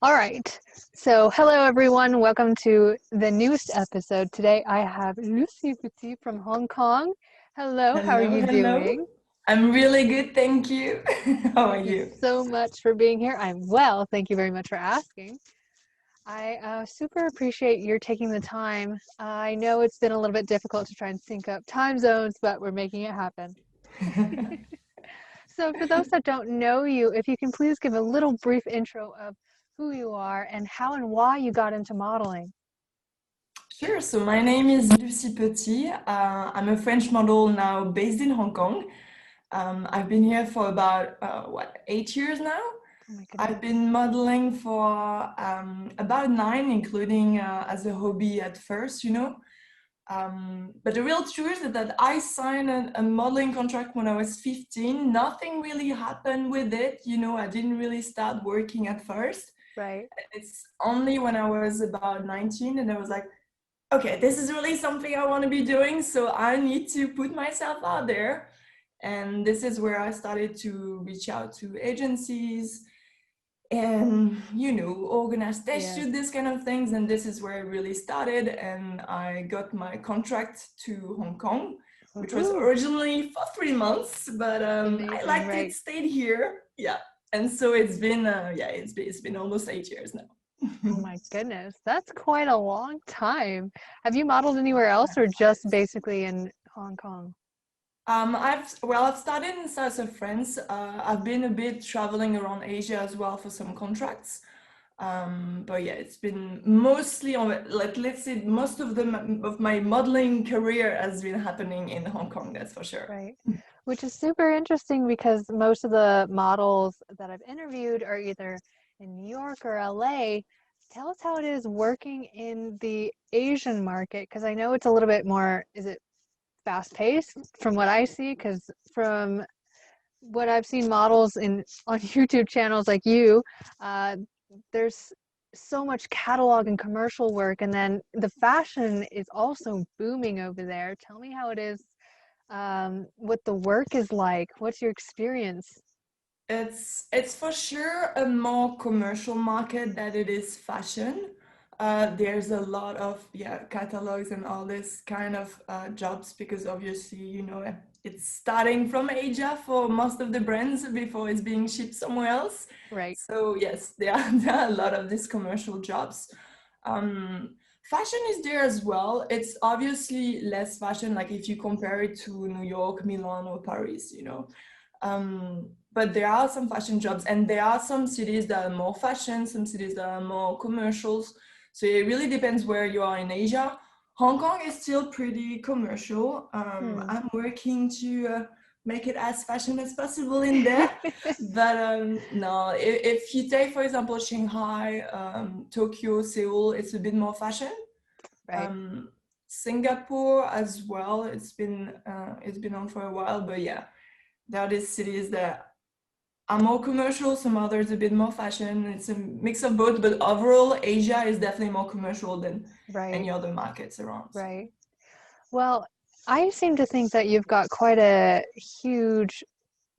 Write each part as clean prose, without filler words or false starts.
All right. So, hello everyone. Welcome to the newest episode. Today I have Lucie Petite from Hong Kong. Hello, how are Hello, you hello. doing? I'm really good, thank you. How are Thank you you? so much for being here. I'm well. Thank you very much for asking. I super appreciate your taking the time. I know it's been a little bit difficult to try and sync up time zones, but we're making it happen. So, for those that don't know you, if you can please give a little brief intro of who you are and how and why you got into modeling. Sure, so my name is Lucie Petite. I'm a French model now based in Hong Kong. I've been here for about, 8 years now? Oh my I've goodness. been modeling for about nine, including as a hobby at first. But the real truth is that I signed a modeling contract when I was 15. Nothing really happened with it. I didn't really start working at first. Right. It's only when I was about 19 and I was like, okay, this is really something I want to be doing. So I need to put myself out there. And this is where I started to reach out to agencies and organize test Yes. shoot, this kind of things. And this is where it really started. And I got my contract to Hong Kong, which was Woohoo. originally for 3 months, but I Amazing. liked it, Right. stayed here. Yeah. And so it's been almost 8 years Oh now. my goodness. That's quite a long time. Have you modeled anywhere else or just basically in Hong Kong? I've started in south of France. I've been a bit traveling around Asia as well for some contracts. But yeah, it's been mostly on, like, let's say most of my modeling career has been happening in Hong Kong, that's for sure. Right. Which is super interesting because most of the models that I've interviewed are either in New York or LA. Tell us how it is working in the Asian market because I know it's a little bit more, is it fast paced from what I see? Because from what I've seen models in on YouTube channels like you, uh, there's so much catalog and commercial work, and then the fashion is also booming over there. Tell me how it is, what the work is like. What's your experience? It's for sure a more commercial market than it is fashion. There's a lot of catalogs and all this kind of jobs because obviously it's starting from Asia for most of the brands before it's being shipped somewhere else. Right. So yes, there are a lot of these commercial jobs. Fashion is there as well. It's obviously less fashion, like if you compare it to New York, Milan, or Paris. But there are some fashion jobs, and there are some cities that are more fashion, some cities that are more commercials. So it really depends where you are in Asia. Hong Kong is still pretty commercial. Hmm. I'm working to make it as fashion as possible in there. But no, if you take, for example, Shanghai, Tokyo, Seoul, it's a bit more fashion. Right. Um, Singapore as well. It's been on for a while, but yeah, there are these cities that are more commercial, some others a bit more fashion. It's a mix of both, but overall, Asia is definitely more commercial than Right. any other markets around. So. Right. Well, I seem to think that you've got quite a huge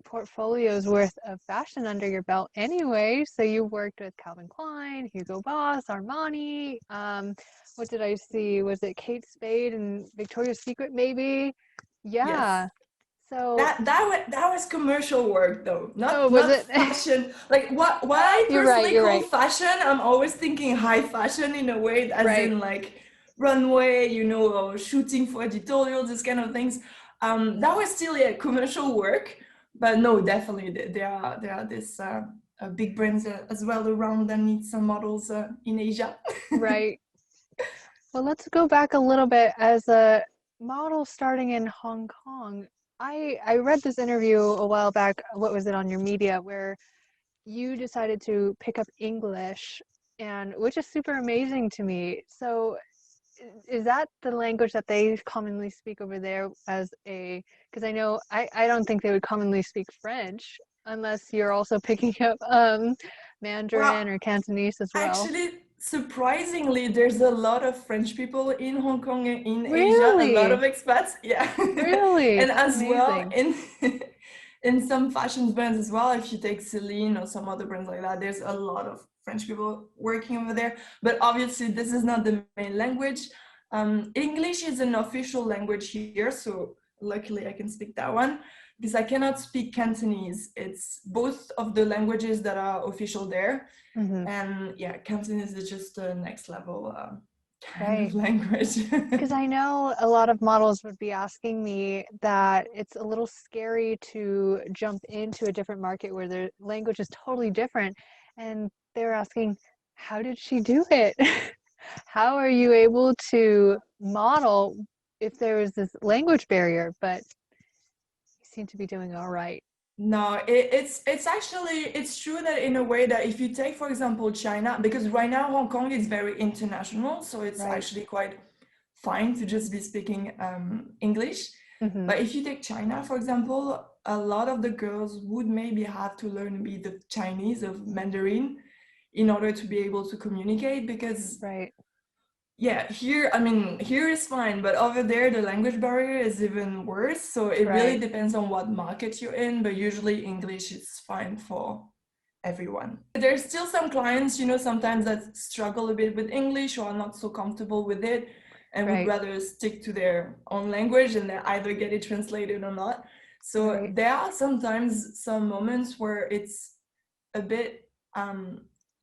portfolio's worth of fashion under your belt anyway. So you worked with Calvin Klein, Hugo Boss, Armani. What did I see? Was it Kate Spade and Victoria's Secret maybe? Yes, Yeah. So, that was commercial work though, oh, not was not it? fashion. Like what I You're right. personally You're call right. fashion, I'm always thinking high fashion in a way, as Right. in like runway, or shooting for editorials, this kind of things. That was still commercial work, but no, definitely there are this big brands as well around that need some models in Asia. Right. Well, let's go back a little bit as a model starting in Hong Kong. I read this interview a while back. What was it on your media where you decided to pick up English, and which is super amazing to me. So is that the language that they commonly speak over there as a, because I know I don't think they would commonly speak French unless you're also picking up Well, Mandarin or Cantonese as well. actually, surprisingly, there's a lot of French people in Hong Kong and in Asia, a lot of Really? expats, yeah. Really? And That's as well amazing. in in some fashion brands as well, if you take Celine or some other brands like that, there's a lot of French people working over there. But obviously, this is not the main language. English is an official language here, so luckily I can speak that one because I cannot speak Cantonese. It's both of the languages that are official there. Mm-hmm. And yeah, Cantonese is just the next level kind Right. of language. Because I know a lot of models would be asking me that it's a little scary to jump into a different market where their language is totally different. And they're asking, how did she do it? How are you able to model if there is this language barrier? But you seem to be doing all right. No, it's actually it's true that in a way that if you take, for example, China, because right now Hong Kong is very international, so it's Right. actually quite fine to just be speaking English. Mm-hmm. But if you take China, for example, a lot of the girls would maybe have to learn a bit of Chinese, of Mandarin, in order to be able to communicate. Because Right. yeah, here, I mean, here is fine, but over there, the language barrier is even worse. So it really Right. depends on what market you're in, but usually English is fine for everyone. There's still some clients, you know, sometimes that struggle a bit with English or are not so comfortable with it and would Right. rather stick to their own language and they either get it translated or not. So Right. there are sometimes some moments where it's a bit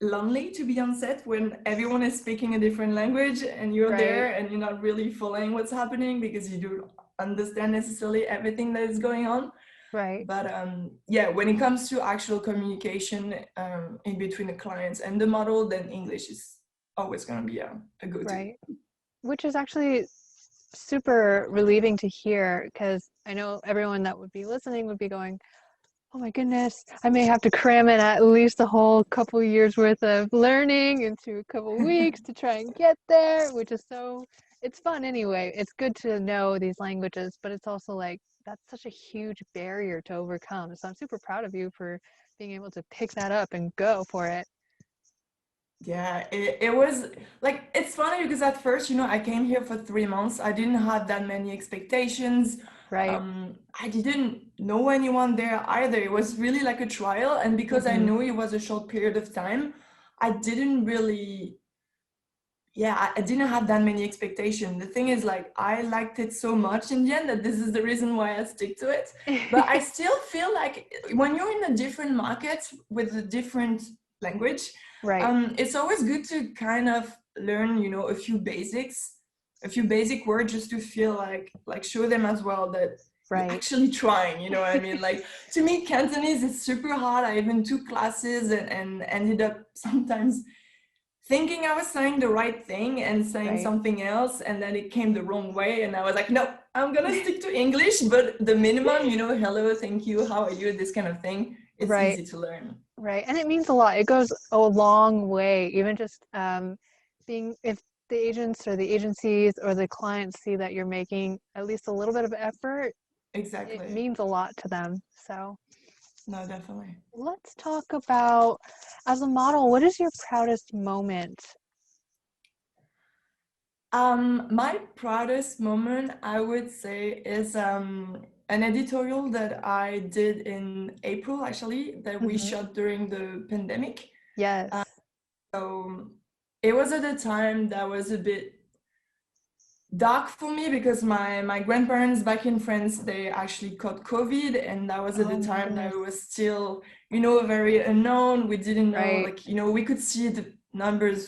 lonely to be on set when everyone is speaking a different language and you're Right. there and you're not really following what's happening because you don't understand necessarily everything that is going on. Right. But yeah, when it comes to actual communication in between the clients and the model, then English is always going to be a go-to. Right. Which is actually super relieving to hear because I know everyone that would be listening would be going, oh my goodness, I may have to cram in at least a whole couple years worth of learning into a couple weeks to try and get there, which is so, it's fun anyway. It's good to know these languages, but it's also like, that's such a huge barrier to overcome. So I'm super proud of you for being able to pick that up and go for it. Yeah, it was like, it's funny because at first, you know, I came here for 3 months. I didn't have that many expectations. Right. I didn't know anyone there either. It was really like a trial. And because I Mm-hmm. knew it was a short period of time, I didn't really, yeah, I didn't have that many expectations. The thing is, like, I liked it so much in the end that this is the reason why I stick to it. But I still feel like when you're in a different market with a different language, Right. it's always good to kind of learn, you know, a few basics, a few basic words just to feel like show them as well that you're Right. actually trying, you know what I mean? Like, to me, Cantonese is super hard. I even took classes and ended up sometimes thinking I was saying the right thing and saying Right. something else, and then it came the wrong way, and I was like, no, I'm gonna stick to English, but the minimum, you know, hello, thank you, how are you, this kind of thing, it's Right. easy to learn. Right. And it means a lot. It goes a long way. Even just being, if the agents or the agencies or the clients see that you're making at least a little bit of effort, it Exactly. means a lot to them. So No, definitely. let's talk about, as a model, what is your proudest moment? My proudest moment, I would say, is an editorial that I did in April, actually, that we Mm-hmm. shot during the pandemic. Yes. So it was at a time that was a bit dark for me because my grandparents back in France, they actually caught COVID, and that was at Oh the my time that goodness. it was still, you know, very unknown. We didn't know, Right. like, you know, we could see the numbers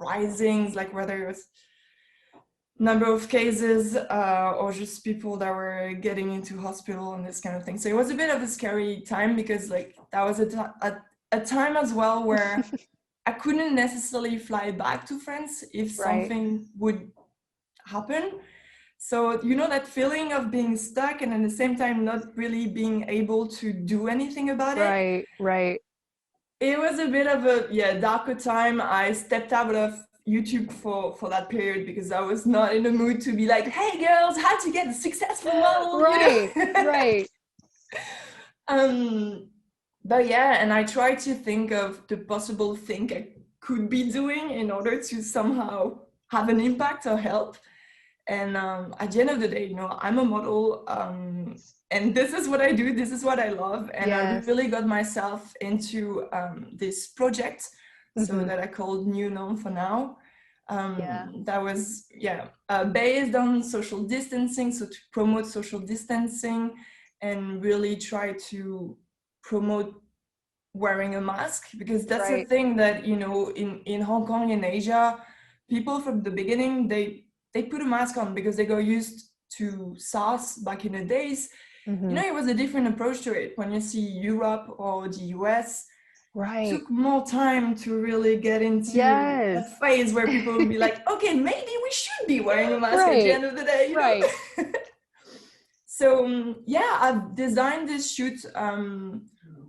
rising, like whether it was number of cases or just people that were getting into hospital and this kind of thing. So it was a bit of a scary time because like that was a time as well where I couldn't necessarily fly back to France if Right. something would happen. So, you know, that feeling of being stuck and at the same time not really being able to do anything about it. Right. Right. It was a bit of a darker time. I stepped out of YouTube for that period because I was not in the mood to be like, hey girls, how to get a successful model, you Right. know? Right. But yeah, and I tried to think of the possible thing I could be doing in order to somehow have an impact or help. And at the end of the day, you know, I'm a model, and this is what I do, this is what I love. And I Yes. really got myself into this project so that I called New Norm for now. Yeah. That was based on social distancing, so to promote social distancing and really try to promote wearing a mask, because that's a Right. thing that, you know, in Hong Kong, in Asia, people from the beginning, they put a mask on because they got used to SARS back in the days. You Mm-hmm. know, it was a different approach to it. When you see Europe or the US, Right. took more time to really get into Yes. a phase where people would be like, okay, maybe we should be wearing a mask at the Right. end of the day, you know? Right. So yeah, I've designed this shoot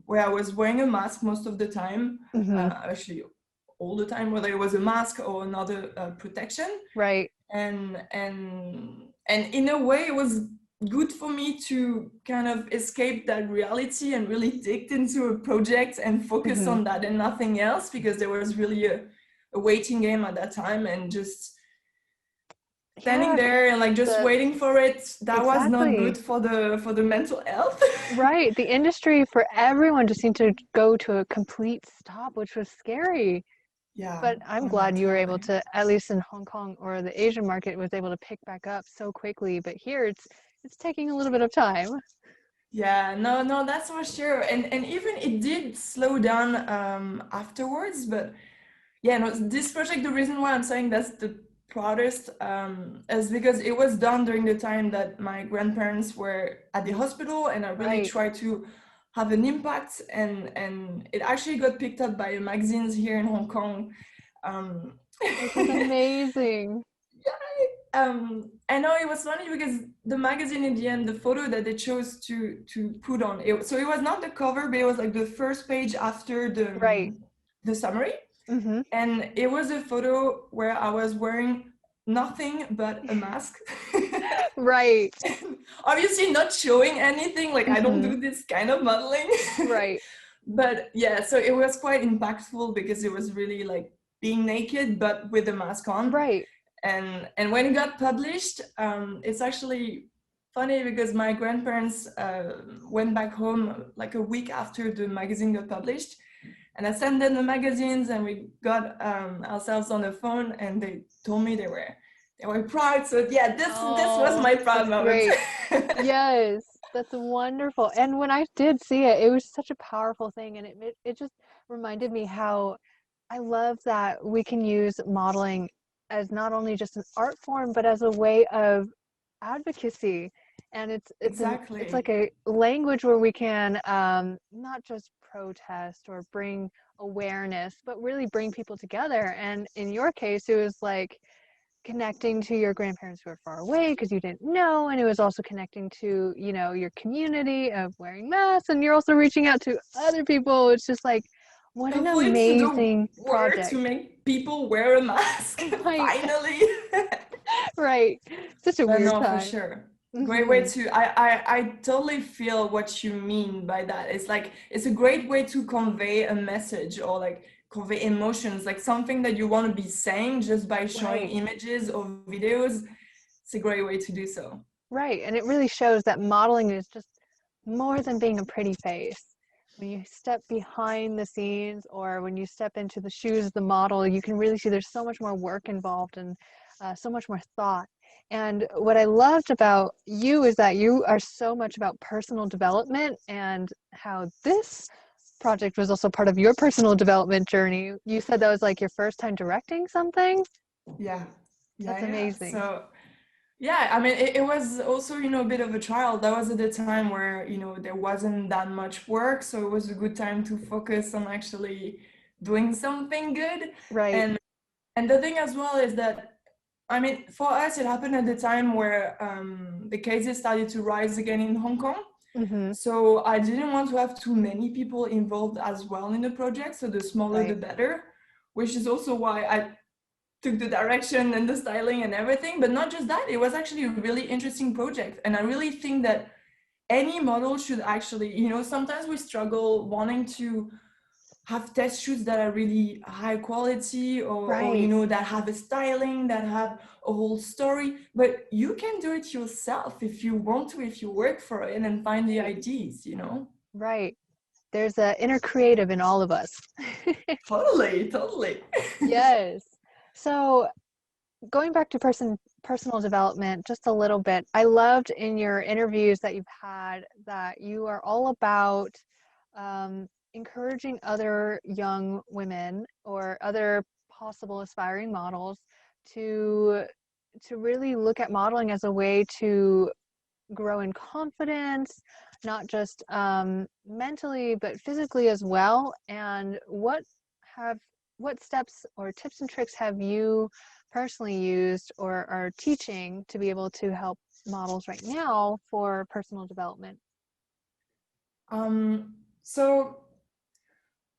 where I was wearing a mask most of the time, Mm-hmm. actually all the time, whether it was a mask or another protection. Right. And in a way, it was good for me to kind of escape that reality and really dig into a project and focus Mm-hmm. on that and nothing else, because there was really a waiting game at that time, and just standing Yeah. there and like just The waiting for it, that was not good exactly. for the mental health. Right. The industry for everyone just seemed to go to a complete stop, which was scary. Yeah, But I'm oh yeah, glad you were able totally. to, at least in Hong Kong or the Asian market, was able to pick back up so quickly. But here it's taking a little bit of time. Yeah, no, that's for sure. And even it did slow down afterwards, but yeah, no, this project, the reason why I'm saying that's the proudest is because it was done during the time that my grandparents were at the hospital, and I really Right. tried to have an impact, and it actually got picked up by magazines here in Hong Kong. Um, Which is amazing. I know it was funny because the magazine in the end, the photo that they chose to put on it, so it was not the cover, but it was like the first page after Right. the summary. Mm-hmm. And it was a photo where I was wearing nothing but a mask. Right. Obviously not showing anything, like I don't Mm-hmm. do this kind of modeling. Right. But yeah, so it was quite impactful because it was really like being naked but with a mask on. Right. And when it got published, it's actually funny because my grandparents went back home like a week after the magazine got published, and I sent them the magazines, and we got ourselves on the phone, and they told me they were proud. So yeah, this was Oh, my proud that's moment. great. Yes, that's wonderful. And when I did see it, it was such a powerful thing, and it just reminded me how I love that we can use modeling as not only just an art form, but as a way of advocacy. And it's Exactly. like a language where we can not just protest or bring awareness, but really bring people together. And in your case, it was like connecting to your grandparents who are far away because you didn't know, and it was also connecting to, you know, your community of wearing masks, and you're also reaching out to other people. It's just like, what an Hopefully it's a good amazing word to project. make people wear a mask. Right. Finally. Right. Such a weird No, for time. sure. Great way Hmm. to I totally feel what you mean by that. It's like it's a great way to convey a message, or like convey emotions, like something that you want to be saying just by showing Right. images or videos. It's a great way to do so. Right. And it really shows that modeling is just more than being a pretty face. When you step behind the scenes or when you step into the shoes of the model, you can really see there's so much more work involved and so much more thought. And what I loved about you is that you are so much about personal development, and how this project was also part of your personal development journey. You said that was like your first time directing something. Yeah. That's Yeah. amazing. So yeah, I mean, it was also, you know, a bit of a trial. That was at the time where, you know, there wasn't that much work. So it was a good time to focus on actually doing something good. Right. And and the thing as well is that, I mean, for us, it happened at the time where the cases started to rise again in Hong Kong. Mm-hmm. So I didn't want to have too many people involved as well in the project. So the smaller, the Right. better, which is also why I took the direction and the styling and everything. But not just that, it was actually a really interesting project. And I really think that any model should actually, you know, sometimes we struggle wanting to have test shoots that are really high quality, or you Right. know, that have a styling, that have a whole story, but you can do it yourself if you want to, if you work for it and find the Right. ideas, you know. Right. there's a inner creative in all of us. Totally. Yes. So going back to personal development just a little bit, I loved in your interviews that you've had that you are all about encouraging other young women or other possible aspiring models to really look at modeling as a way to grow in confidence, not just mentally but physically as well. And what steps or tips and tricks have you personally used or are teaching to be able to help models right now for personal development? So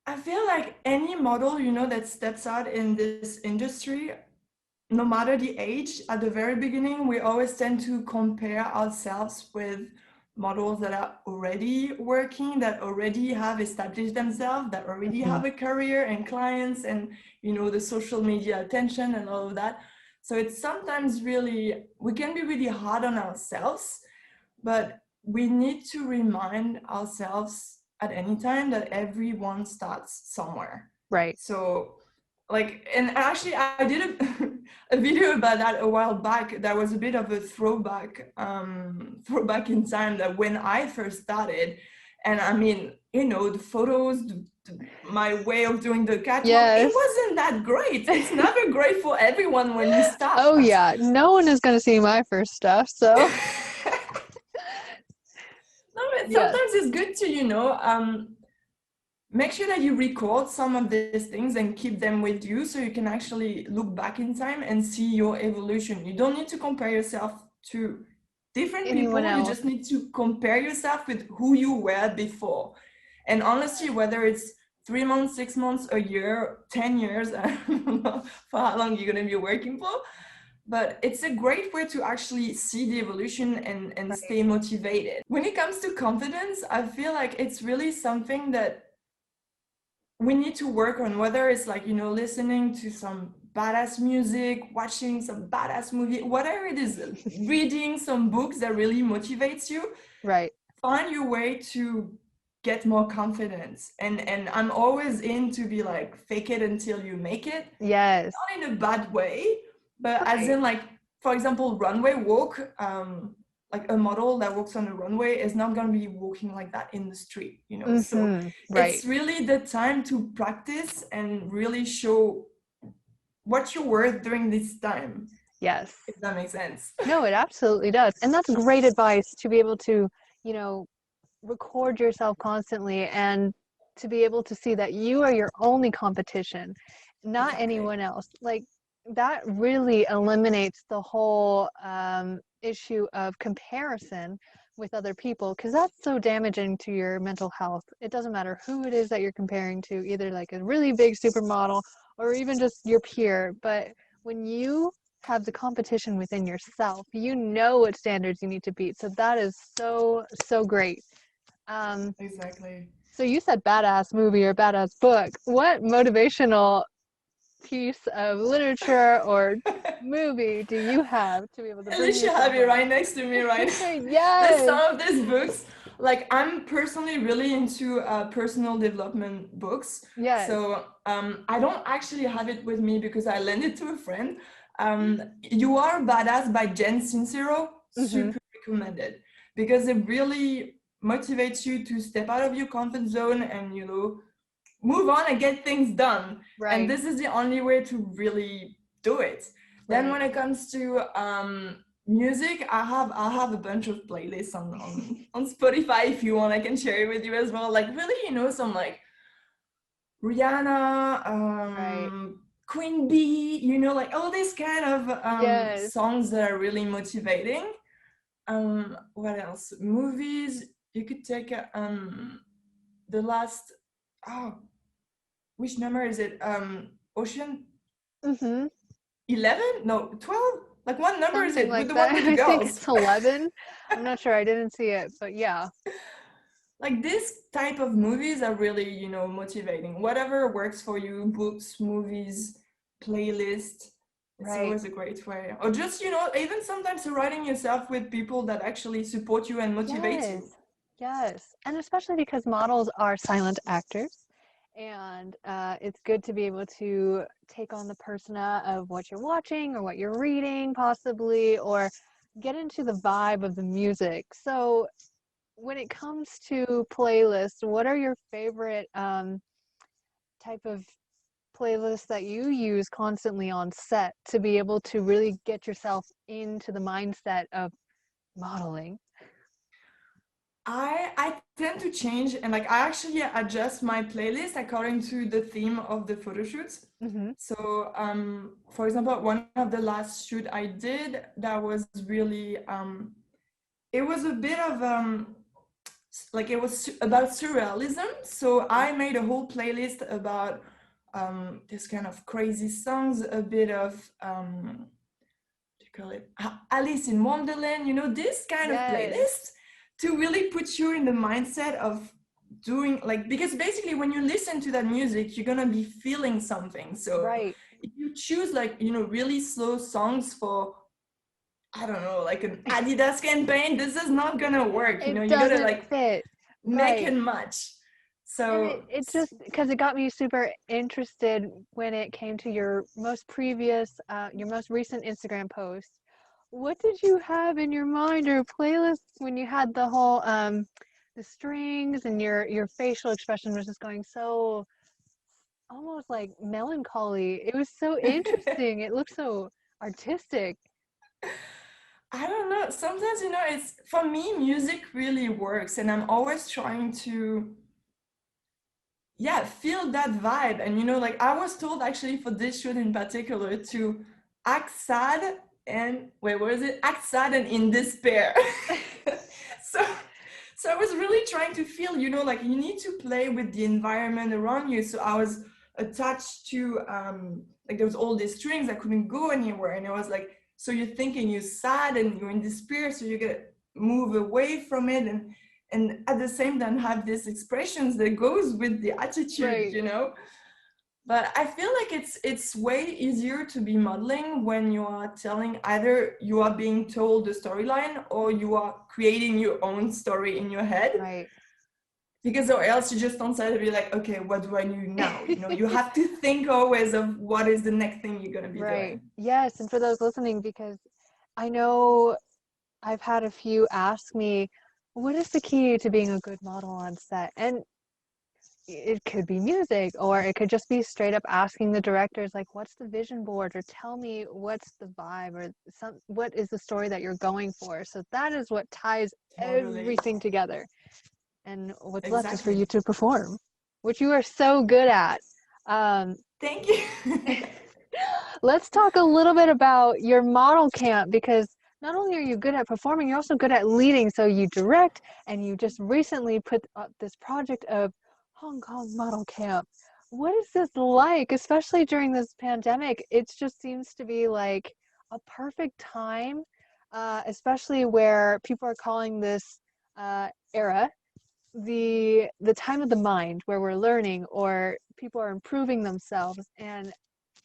I feel like any model, that steps out in this industry, no matter the age, at the very beginning, we always tend to compare ourselves with models that are already working, that already have established themselves, that already have a career and clients and, the social media attention and all of that. So it's sometimes we can be really hard on ourselves, but we need to remind ourselves at any time that everyone starts somewhere. Right. So and actually I did a video about that a while back. That was a bit of a throwback in time, that when I first started, and I mean, the photos, my way of doing the catwalk, Yes. it wasn't that great. It's never great for everyone when you start. Oh yeah, no one is going to see my first stuff, so no, but sometimes it's good to make sure that you record some of these things and keep them with you, so you can actually look back in time and see your evolution. You don't need to compare yourself to different anyone people. else. You just need to compare yourself with who you were before. And honestly, whether it's 3 months, 6 months, a year, 10 years, I don't know for how long you're going to be working for, but it's a great way to actually see the evolution and Right. stay motivated. When it comes to confidence, I feel like it's really something that we need to work on, whether it's listening to some badass music, watching some badass movie, whatever it is, reading some books that really motivates you. Right. Find your way to get more confidence. And I'm always in to be like, fake it until you make it. Yes. Not in a bad way, but Right. as in for example, runway walk, a model that walks on a runway is not going to be walking like that in the street, so right. It's really the time to practice and really show what you're worth during this time. Yes. If that makes sense. No, it absolutely does. And that's great advice, to be able to, record yourself constantly and to be able to see that you are your only competition, not anyone else. Like, that really eliminates the whole issue of comparison with other people, because that's so damaging to your mental health. It doesn't matter who it is that you're comparing to, either like a really big supermodel or even just your peer. But when you have the competition within yourself, you know what standards you need to beat. So that is so great. Exactly. So you said badass movie or badass book. What motivational piece of literature or movie do you have to be able to bring Alicia have it right next to me, right? Yes. There's some of these books. I'm personally really into personal development books. Yes. So I don't actually have it with me because I lent it to a friend. You Are Badass by Jen Sincero, super recommended, because it really motivates you to step out of your comfort zone and move on and get things done. Right. And this is the only way to really do it. Right. Then when it comes to music, I have a bunch of playlists on Spotify. If you want, I can share it with you as well. Really, some Rihanna, Queen Bee, all these kind of songs that are really motivating. What else? Movies. You could take the last. Which number is it? Ocean. 11? No, 12? What number is it? Like with the that. one with the girls? I think it's 11. I'm not sure. I didn't see it, but yeah. This type of movies are really, motivating. Whatever works for you, books, movies, playlist. It's always a great way. Or just, even sometimes surrounding yourself with people that actually support you and motivate you. Yes, and especially because models are silent actors, and it's good to be able to take on the persona of what you're watching or what you're reading, possibly, or get into the vibe of the music. So, when it comes to playlists, what are your favorite type of playlists that you use constantly on set to be able to really get yourself into the mindset of modeling? I tend to change, and like I actually adjust my playlist according to the theme of the photo shoots. Mm-hmm. So for example, one of the last shoot I did that was really it was a bit of like it was about surrealism. So I made a whole playlist about this kind of crazy songs, a bit of what do you call it, Alice in Wonderland, you know, this kind of Yes, playlist to really put you in the mindset of doing, like, because basically when you listen to that music you're gonna be feeling something. So right. if you choose, like, you know, really slow songs for, I don't know, like an Adidas campaign, this is not gonna work. You know, It you gotta doesn't like fit. make Right. and match. And So it just because it got me super interested when it came to your most recent Instagram post. What did you have in your mind or playlist when you had the whole the strings and your facial expression was just going so almost like melancholy. It was so interesting. It looked so artistic. I don't know. Sometimes, you know, it's for me, music really works, and I'm always trying to, yeah, feel that vibe. And you know, like I was told actually for this shoot in particular to act sad and wait, what is it? Act sad and in despair. so so I was really trying to feel, you know, like you need to play with the environment around you. So I was attached to like there was all these strings, I couldn't go anywhere. And it was like, so you're thinking you're sad and you're in despair, so you gotta move away from it, and at the same time have these expressions that goes with the attitude, Right. you know. But I feel like it's way easier to be modeling when you are telling, either you are being told the storyline or you are creating your own story in your head, Right. because or else you just don't say to be like, okay, what do I do now? You know, you have to think always of what is the next thing you're going to be Right. doing. Yes, and for those listening, because I know I've had a few ask me, what is the key to being a good model on set? And it could be music, or it could just be straight up asking the directors, like, what's the vision board? Or tell me what's the vibe, or what is the story that you're going for? So that is what ties Totally. everything together. And what's left is for you Exactly. to perform, which you are so good at. Um, Thank you. Let's talk a little bit about your model camp because not only are you good at performing, you're also good at leading. So you direct, and you just recently put up this project of Hong Kong Model Camp. What is this like, especially during this pandemic? It just seems to be like a perfect time, especially where people are calling this era the time of the mind, where we're learning or people are improving themselves. And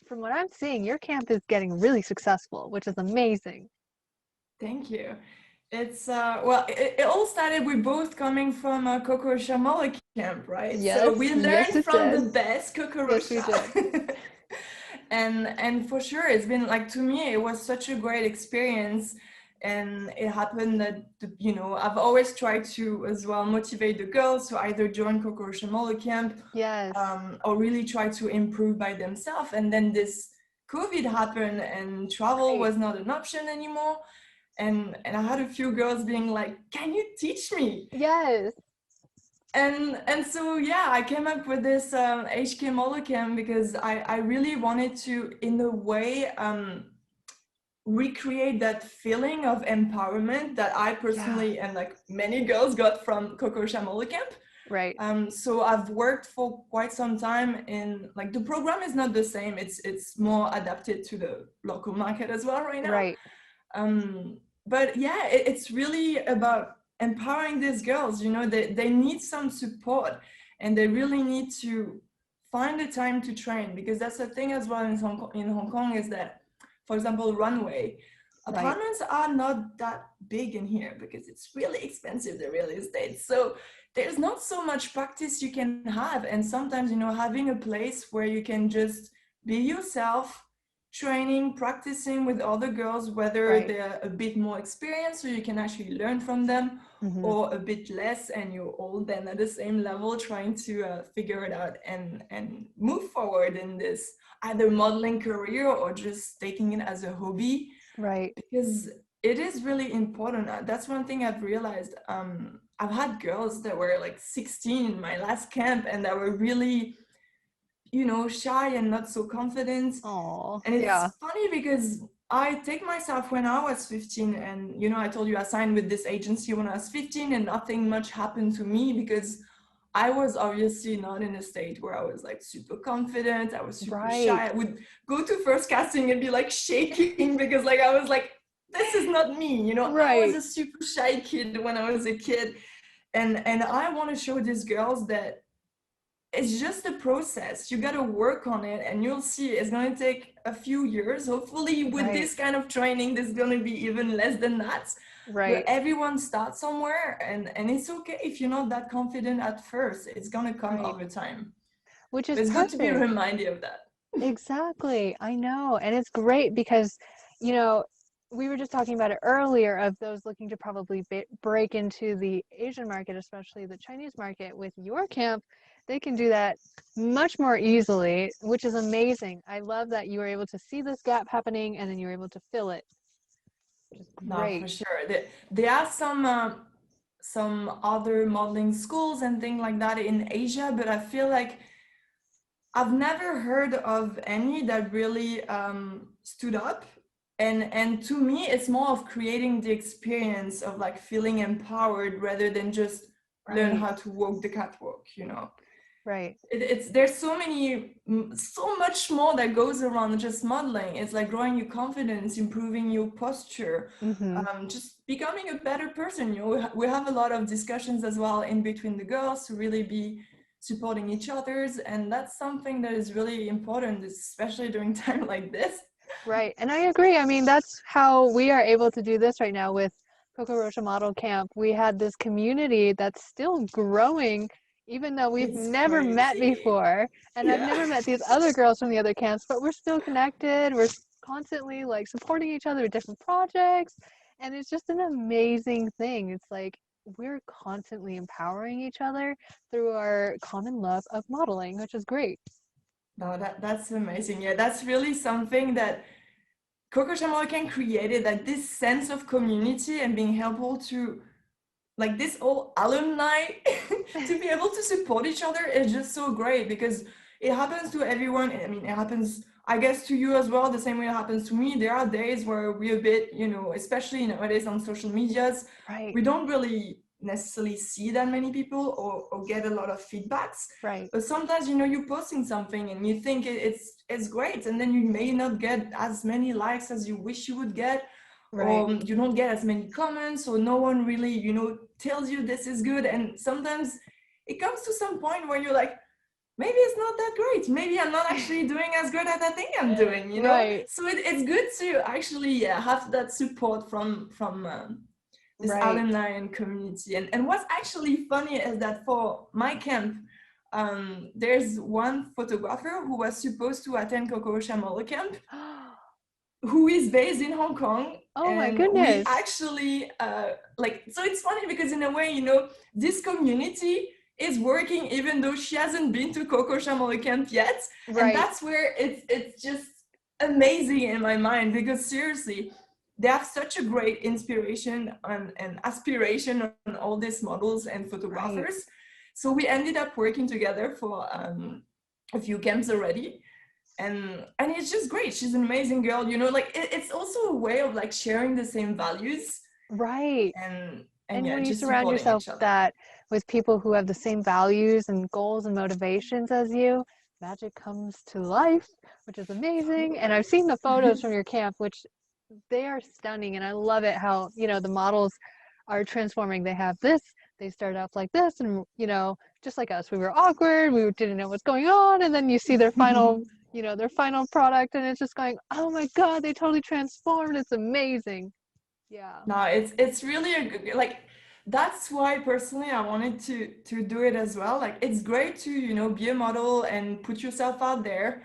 from what I'm seeing, your camp is getting really successful, which is amazing. Thank you. It's well, it all started with both coming from a Coco Chamola camp, right? So Yes, we yes, learned it from the did. best Coco Yes, we Rocha. did. And for sure, it's been like, to me, it was such a great experience. And it happened that, you know, I've always tried to as well motivate the girls to either join Coco Chamola camp Yes, or really try to improve by themselves. And then this COVID happened and travel right. was not an option anymore. And I had a few girls being like, can you teach me? Yes, And so yeah, I came up with this hkmodelcamp because I really wanted to, in a way, recreate that feeling of empowerment that I yeah, personally and like many girls got from Coco Chamola camp. right, So I've worked for quite some time in, like, the program is not the same. It's more adapted to the local market as well right now. right. But yeah, it's really about empowering these girls. You know, they need some support, and they really need to find the time to train, because that's the thing as well in Hong Kong is that, for example, runway, Right. Apartments are not that big in here because it's really expensive, the real estate. So there's not so much practice you can have. And sometimes, having a place where you can just be yourself, training, practicing with other girls, whether Right. they're a bit more experienced so you can actually learn from them, Hmm. or a bit less and you're all then at the same level trying to figure it out and move forward in this either modeling career or just taking it as a hobby, Right. because it is really important. That's one thing I've realized. I've had girls that were like 16 in my last camp and that were really, shy and not so confident. Oh, And it's yeah. funny because I take myself when I was 15, and I told you I signed with this agency when I was 15 and nothing much happened to me because I was obviously not in a state where I was like super confident. I was super Right. shy. I would go to first casting and be like shaking because like I was like, this is not me. I was Right. a super shy kid when I was a kid. And I want to show these girls that it's just a process. You got to work on it and you'll see it's going to take a few years. Hopefully with Right. this kind of training, there's going to be even less than that. But Right. everyone starts somewhere, and it's okay if you're not that confident at first. It's going to come Right. over time. Which is But it's good to be perfect. reminded of that. Exactly. I know. And it's great because, you know, we were just talking about it earlier of those looking to probably break into the Asian market, especially the Chinese market with your camp. They can do that much more easily, which is amazing. I love that you were able to see this gap happening and then you were able to fill it, which is No, for great. sure. There are some other modeling schools and things like that in Asia, but I feel like I've never heard of any that really stood up. And to me, it's more of creating the experience of like feeling empowered rather than just learn Right. how to walk the catwalk. Right. There's so much more that goes around just modeling. It's like growing your confidence, improving your posture, Mm-hmm. just becoming a better person. We have a lot of discussions as well in between the girls to really be supporting each other's, and that's something that is really important, especially during time like this. Right. And I agree. I mean, that's how we are able to do this right now with Coco Rocha Model Camp. We had this community that's still growing, even though we've It's never met crazy. before. And I've Yeah. never met these other girls from the other camps, but we're still connected. We're constantly like supporting each other with different projects. And it's just an amazing thing. It's like we're constantly empowering each other through our common love of modeling, which is great. No, that's amazing. Yeah, that's really something that Coco Chanel can created, like this sense of community and being helpful to like this all alumni to be able to support each other is just so great because it happens to everyone. I mean, it happens, I guess, to you as well, the same way it happens to me. There are days where we're a bit, especially nowadays on social medias, Right. we don't really necessarily see that many people or get a lot of feedbacks. Right. But sometimes, you're posting something and you think it's great, and then you may not get as many likes as you wish you would get, Right. or you don't get as many comments, or no one really tells you this is good. And sometimes it comes to some point where you're like, maybe it's not that great, maybe I'm not actually doing as good as I think I'm doing. Right. So it's good to actually have that support from this Right. alumni and community. And what's actually funny is that for my camp, there's one photographer who was supposed to attend Coco Chamorro camp, who is based in Hong Kong. Oh my And we goodness. actually so it's funny because in a way, this community is working even though she hasn't been to Coco Chamorro camp yet. And Right. that's where it's just amazing in my mind, because seriously, they have such a great inspiration and aspiration on all these models and Right. photographers. So we ended up working together for a few camps already, and it's just great. She's an amazing girl. Like it's also a way of like sharing the same values, Right. and And yeah, when you just surround supporting yourself each other. that with people who have the same values and goals and motivations as you, magic comes to life, which is amazing. And I've seen the photos from your camp, which they are stunning. And I love it how, the models are transforming. They have this, they start off like this, and, just like us, we were awkward, we didn't know what's going on. And then you see their final you know, their final product, and it's just going, oh my God, they totally transformed. It's amazing. Yeah. No, it's really like that's why personally I wanted to do it as well. Like it's great to, you know, be a model and put yourself out there,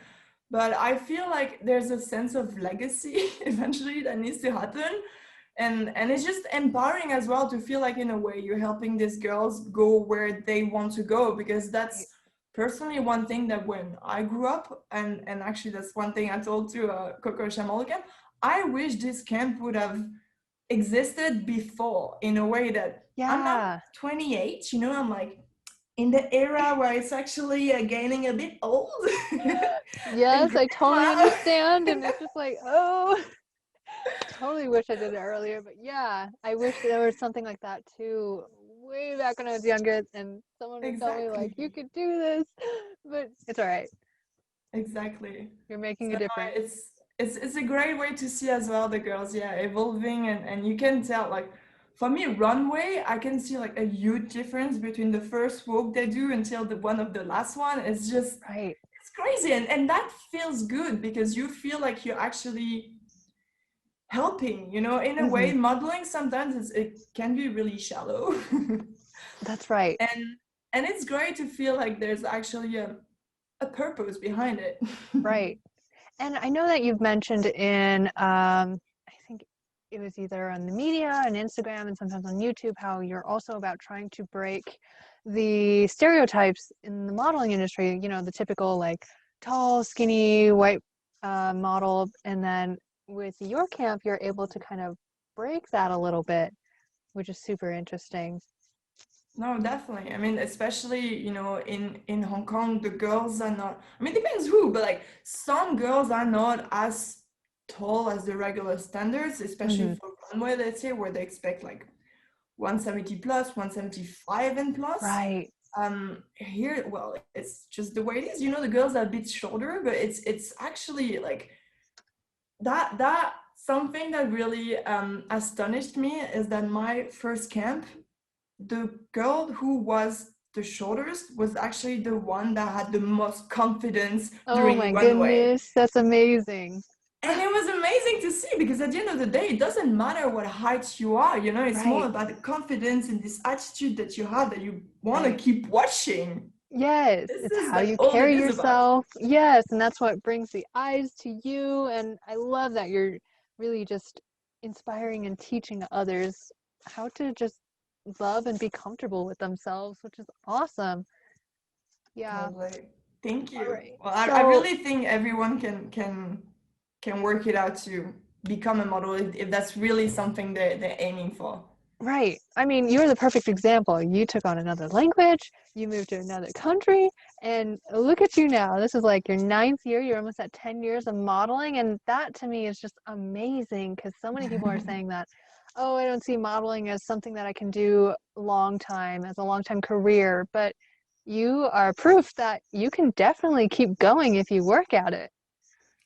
but I feel like there's a sense of legacy eventually that needs to happen. And it's just empowering as well to feel like in a way you're helping these girls go where they want to go, because Right. that's personally one thing that when I grew up, and actually that's one thing I told to Coco Chamel camp, I wish this camp would have existed before, in a way that I'm now Yeah. 28, you know, I'm like in the era where it's actually getting a bit old and Yes, I totally grandma. understand. And it's just like, oh, totally wish I did it earlier. But yeah, I wish there was something like that too, way back when I was younger, and someone would tell me, like, you Exactly, could do this. But it's all right. exactly. You're making So a no, difference. it's a great way to see as well the girls, yeah, evolving, and you can tell like for me runway, I can see like a huge difference between the first walk they do until the one of the last one. It's just Right. it's crazy, and that feels good because you feel like you're actually helping, you know, in a Hmm. way. Modeling sometimes it can be really shallow. That's right. and and it's great to feel like there's actually a purpose behind it. Right. And I know that you've mentioned in, I think it was either on the media and Instagram and sometimes on YouTube, how you're also about trying to break the stereotypes in the modeling industry, you know, the typical like tall, skinny, white model. And then with your camp, you're able to kind of break that a little bit, which is super interesting. No, definitely. I mean, especially, you know, in Hong Kong, the girls are not, I mean, depends who, but like some girls are not as tall as the regular standards, especially Hmm. for runway, let's say, where they expect like 170 plus, 175 and plus. Right. Here, well, it's just the way it is. You know, the girls are a bit shorter, but it's actually like that something that really astonished me is that my first camp, the girl who was the shortest was actually the one that had the most confidence Oh during my runway. goodness, that's amazing. And it was amazing to see, because at the end of the day, it doesn't matter what height you are, you know, it's more Right, about the confidence and this attitude that you have that you want to right. keep watching. Yes, This it's is how like you all it carry is about. yourself. Yes, and that's what brings the eyes to you. And I love that you're really just inspiring and teaching others how to just love and be comfortable with themselves, which is awesome. Yeah. Totally. Thank All you. right. Well, I So, really think everyone can work it out to become a model if that's really something they're aiming for. right. I mean, you're the perfect example. You took on another language, you moved to another country, and look at you now. This is like your ninth year. You're almost at 10 years of modeling. And that to me is just amazing because so many people are saying that, oh, I don't see modeling as something that I can do long time, as a long time career. But you are proof that you can definitely keep going if you work at it.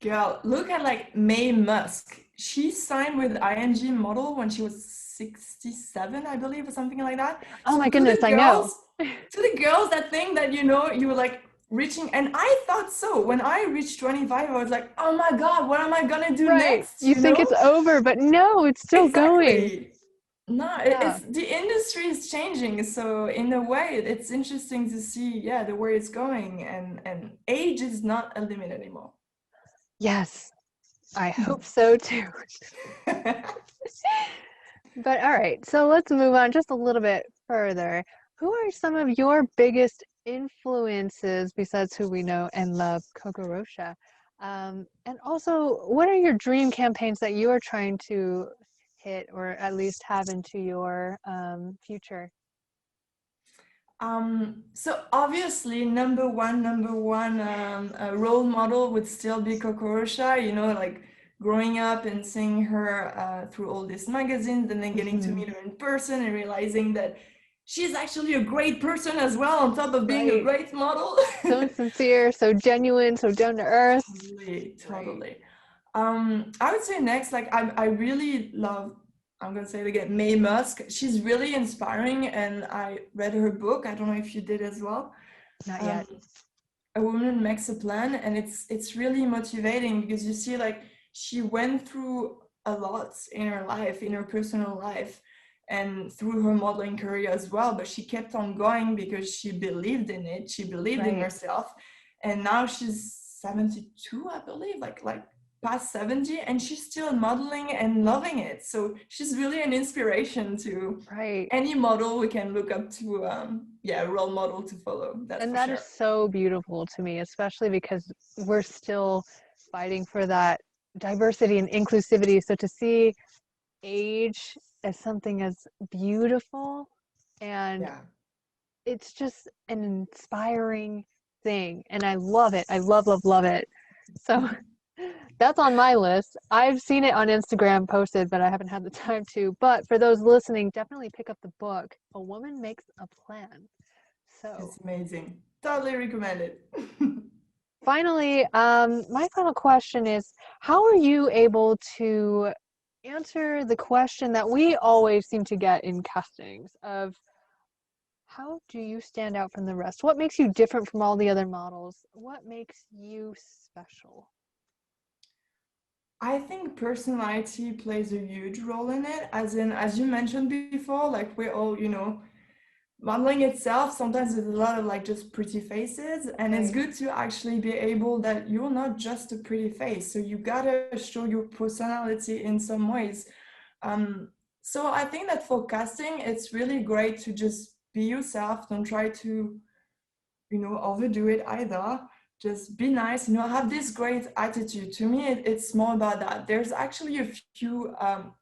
Girl, look at like May Musk. She signed with ING Model when she was 67, I believe, or something like that. Oh So my goodness, I know. to the girls that think that, you know, you were like reaching, and I thought so. When I reached 25, I was like, oh my God, what am I gonna do Right. next? You You think it's know? over, but no, it's still going. Exactly. No, Yeah. it's the industry is changing. So in a way, it's interesting to see, yeah, the way it's going, and age is not a limit anymore. Yes, I hope so too. But all right, so let's move on just a little bit further. Who are some of your biggest influences besides who we know and love, Coco Rocha? And also, what are your dream campaigns that you are trying to hit or at least have into your future? So obviously, number one role model would still be Coco Rocha, you know, like growing up and seeing her through all these magazines and then getting to Hmm. meet her in person and realizing that she's actually a great person as well, on top of being a Right. great model. So sincere, so genuine, so down to earth. Totally, Right. totally. I would say next, like I really love, I'm gonna say it again, May Musk. She's really inspiring, and I read her book. I don't know if you did as well. Not Um, yet. a woman makes a plan, and it's really motivating because you see like she went through a lot in her life, in her personal life, and through her modeling career as well, but she kept on going because she believed in it, she believed in Right. herself. And now she's 72, I believe, like past 70, and she's still modeling and loving it. So she's really an inspiration to Right. any model we can look up to. Yeah, a role model to follow, that's And for that is sure. so beautiful to me, especially because we're still fighting for that diversity and inclusivity. So to see age as something as beautiful, and Yeah. it's just an inspiring thing. And I love it. I love, love, love it. So that's on my list. I've seen it on Instagram posted, but I haven't had the time to. But for those listening, definitely pick up the book, A Woman Makes a Plan. So It's amazing. Totally recommend it. finally, my final question is, how are you able to answer the question that we always seem to get in castings of how do you stand out from the rest? What makes you different from all the other models? What makes you special? I think personality plays a huge role in it. As in, as you mentioned before, like we're all, modeling itself, sometimes there's a lot of like just pretty faces, and it's Right, good to actually be able that you're not just a pretty face. So you gotta show your personality in some ways. Um, so I think that for casting, it's really great to just be yourself. Don't try to overdo it either. Just be nice, have this great attitude. To me, it's more about that. There's actually a few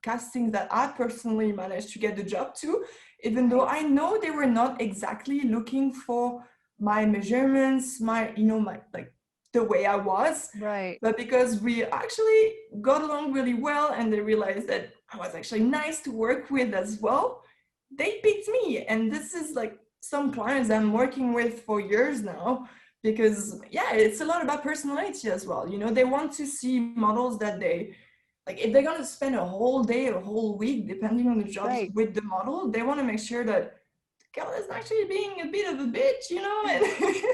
castings that I personally managed to get the job to, even though right, I know they were not exactly looking for my measurements, my like the way I was, right, but because we actually got along really well and they realized that I was actually nice to work with as well, they picked me. And this is like some clients I'm working with for years now, because yeah, it's a lot about personality as well. They want to see models that they like. If they're going to spend a whole day or a whole week depending on the jobs right. with the model, they want to make sure that the girl is actually being a bit of a bitch, and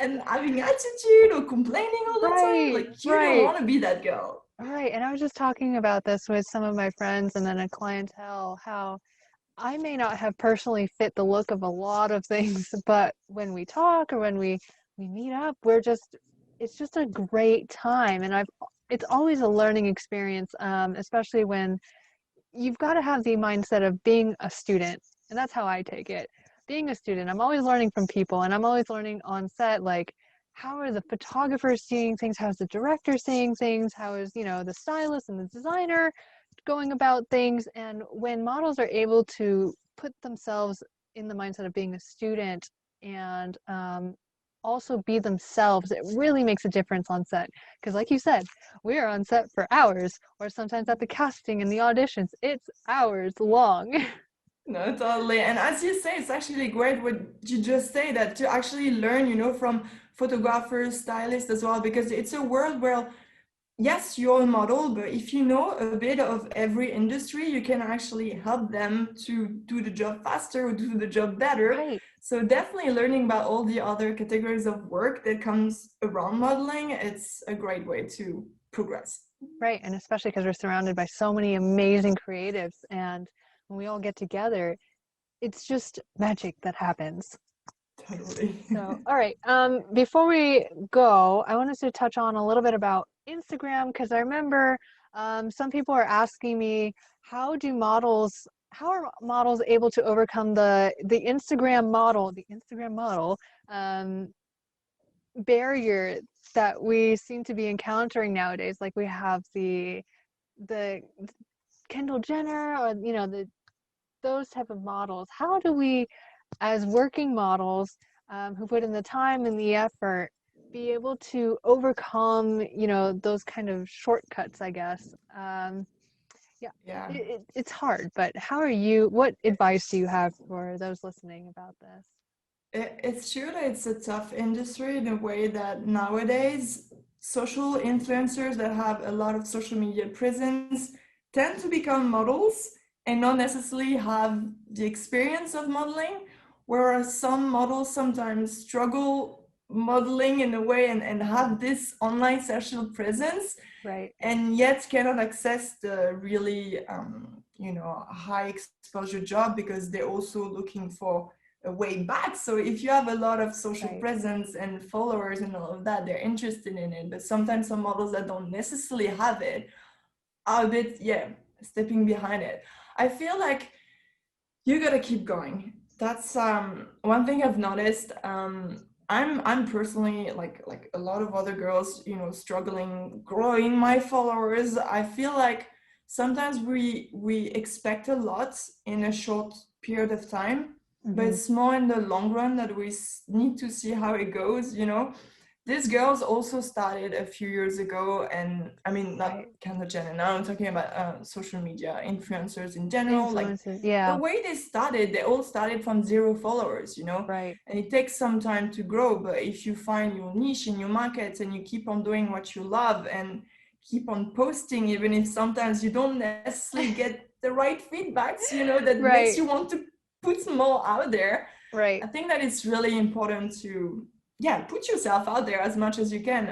and having attitude or complaining all the time. Right, Like, you don't right, want to be that girl. right. And I was just talking about this with some of my friends and then a clientele, how I may not have personally fit the look of a lot of things, but when we talk or when we meet up, it's just a great time. And it's always a learning experience, especially when you've got to have the mindset of being a student. And that's how I take it. Being a student, I'm always learning from people, and I'm always learning on set, like, how are the photographers seeing things? How's the director seeing things? How is, the stylist and the designer going about things? And when models are able to put themselves in the mindset of being a student and also be themselves, it really makes a difference on set. Because, like you said, we are on set for hours, or sometimes at the casting and the auditions, it's hours long. No, totally. And as you say, it's actually great what you just say, that to actually learn, from photographers, stylists as well, because it's a world where, yes, you're a model, but if you know a bit of every industry, you can actually help them to do the job faster or do the job better. Right, So definitely learning about all the other categories of work that comes around modeling, it's a great way to progress. right. And especially because we're surrounded by so many amazing creatives. And when we all get together, it's just magic that happens. Totally. So, all right. Before we go, I wanted to touch on a little bit about Instagram because I remember some people are asking me how are models able to overcome the Instagram model um, barrier that we seem to be encountering nowadays. Like we have the Kendall Jenner or those type of models. How do we, as working models who put in the time and the effort, be able to overcome those kind of shortcuts, I guess? Yeah, Yeah. it's hard, but what advice do you have for those listening about this? It's true that it's a tough industry in a way that nowadays social influencers that have a lot of social media presence tend to become models and not necessarily have the experience of modeling, whereas some models sometimes struggle modeling in a way and have this online social presence, Right. and yet cannot access the really high exposure job because they're also looking for a way back. So if you have a lot of social Right. presence and followers and all of that, they're interested in it. But sometimes some models that don't necessarily have it are a bit stepping behind it. I feel like you gotta keep going. That's one thing I've noticed. I'm personally like a lot of other girls, struggling growing my followers. I feel like sometimes we expect a lot in a short period of time, but Mm-hmm. it's more in the long run that we need to see how it goes. These girls also started a few years ago, and I mean, not Right. Kendall Jenner. Now I'm talking about social media influencers in general. Like Influences. the Yeah. way they all started from 0 followers. Right. And it takes some time to grow. But if you find your niche in your market and you keep on doing what you love and keep on posting, even if sometimes you don't necessarily get the right feedbacks, that makes Right. you want to put more out there. Right. I think that it's really important to put yourself out there as much as you can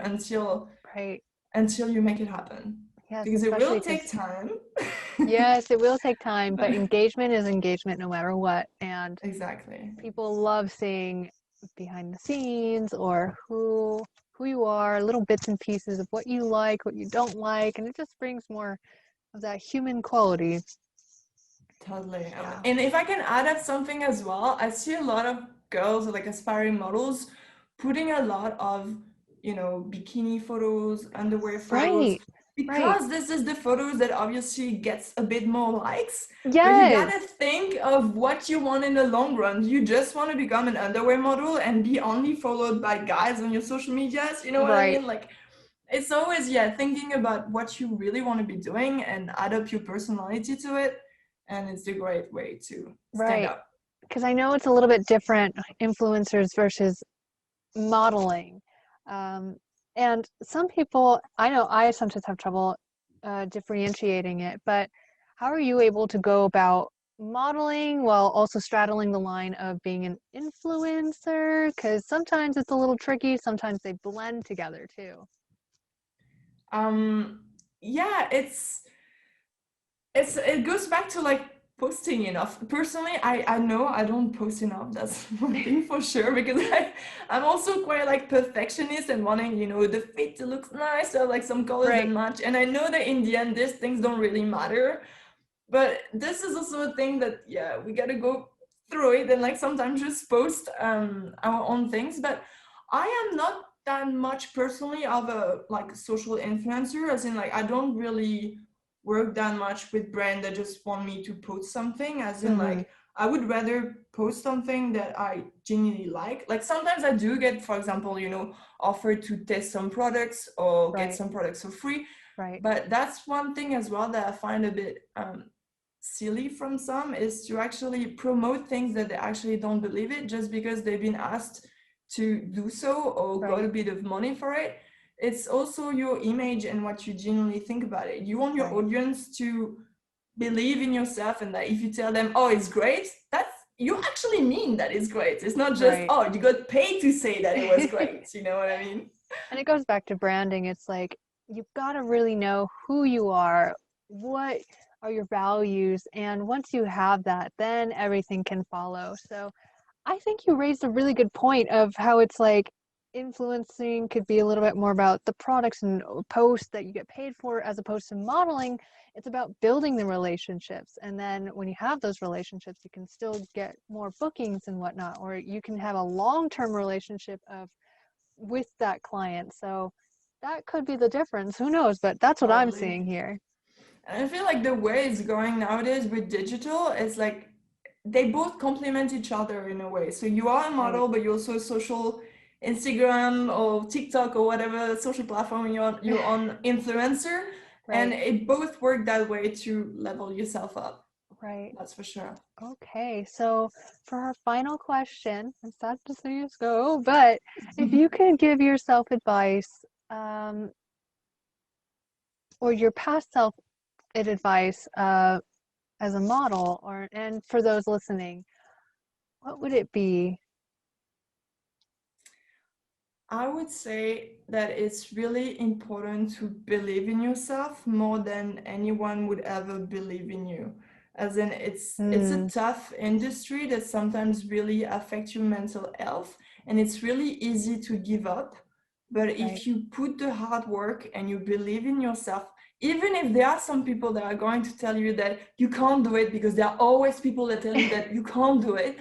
Right. until you make it happen, Yes, because it especially will because take time. yes, it will take time, but But engagement is engagement no matter what. And exactly. people love seeing behind the scenes or who you are, little bits and pieces of what you like, what you don't like, and it just brings more of that human quality. Totally. Yeah. And if I can add up something as well, I see a lot of girls or like aspiring models putting a lot of, bikini photos, underwear photos, Right. Right. because this is the photos that obviously gets a bit more likes. But you Yes. gotta think of what you want in the long run. You just want to become an underwear model and be only followed by guys on your social medias. You know what I Right. mean? Like, it's always, thinking about what you really want to be doing and add up your personality to it. And it's a great way to stand Right. up. Because I know it's a little bit different, influencers versus modeling. Um, and some people, I know I sometimes have trouble differentiating it, but how are you able to go about modeling while also straddling the line of being an influencer? Because sometimes it's a little tricky, sometimes they blend together too. Um, yeah, it goes back to like posting enough. Personally, I know I don't post enough. That's one thing for sure, because I'm also quite like perfectionist and wanting, the fit to look nice, or like some colors that Right, match. And I know that in the end, these things don't really matter. But this is also a thing that we gotta go through it and like sometimes just post our own things. But I am not that much personally of a like social influencer, as in like I don't really work that much with brand that just want me to post something, as in mm-hmm. like I would rather post something that I genuinely like sometimes I do get, for example, offered to test some products or get Right, some products for free. right, But that's one thing as well that I find a bit silly from some, is to actually promote things that they actually don't believe it just because they've been asked to do so or got right, a bit of money for it. It's also your image and what you genuinely think about it. You want your right, audience to believe in yourself, and that if you tell them, oh, it's great, that's you actually mean that it's great. It's not just, right. oh, you got paid to say that it was great. You know what I mean? And it goes back to branding. It's like you've got to really know who you are, what are your values, and once you have that, then everything can follow. So I think you raised a really good point of how it's like influencing could be a little bit more about the products and posts that you get paid for, as opposed to modeling. It's about building the relationships. And then when you have those relationships, you can still get more bookings and whatnot, or you can have a long-term relationship of with that client. So that could be the difference. Who knows? But that's what I'm Totally. seeing here. And I feel like the way it's going nowadays with digital is like they both complement each other in a way. So you are a Right, model, but you're also a social Instagram or TikTok or whatever social platform you're on influencer. And right, it both work that way to level yourself up. right. That's for sure. Okay, so for our final question, I'm sad to see us go, but if you could give yourself advice, um, or your past self advice, as a model, or and for those listening, what would it be? I would say that it's really important to believe in yourself more than anyone would ever believe in you. As in, it's a Mm, tough industry that sometimes really affects your mental health, and it's really easy to give up. But right. if you put the hard work and you believe in yourself, even if there are some people that are going to tell you that you can't do it, because there are always people that tell you that you can't do it,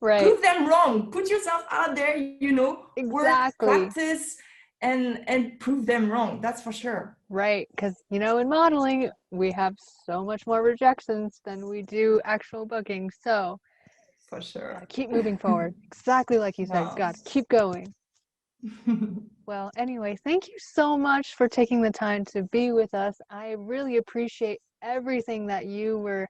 Right. prove them wrong. Put yourself out there, work, Exactly. practice, and prove them wrong. That's for sure. Right. Because, in modeling, we have so much more rejections than we do actual bookings. So, For got to sure. keep moving forward. Exactly like you said. Yeah. Got to keep going. Well, anyway, thank you so much for taking the time to be with us. I really appreciate everything that you were,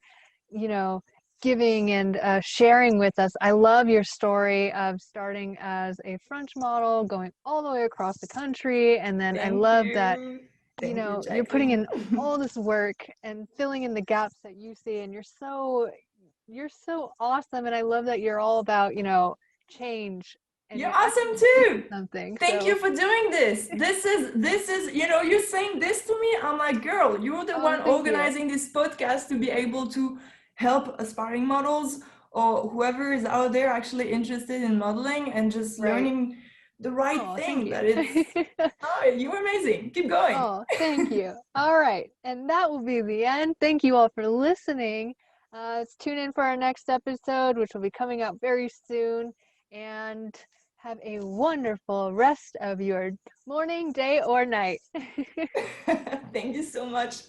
you know, giving and sharing with us. I love your story of starting as a French model, going all the way across the country. And then I Thank love that, you. Thank you, you're putting in Jacqueline. all this work and filling in the gaps that you see. And you're so awesome. And I love that you're all about, change and You're you're actually awesome doing too. something. Thank you So, for doing this. This is, you're saying this to me. I'm like, girl, you're the oh, one thank you. organizing this podcast to be able to help aspiring models or whoever is out there actually interested in modeling and just Right. learning the right Oh, thank thing that you. it's, oh, you're amazing. Keep going. Oh, thank you. All right. And that will be the end. Thank you all for listening. Let's tune in for our next episode, which will be coming out very soon. And have a wonderful rest of your morning, day, or night. Thank you so much.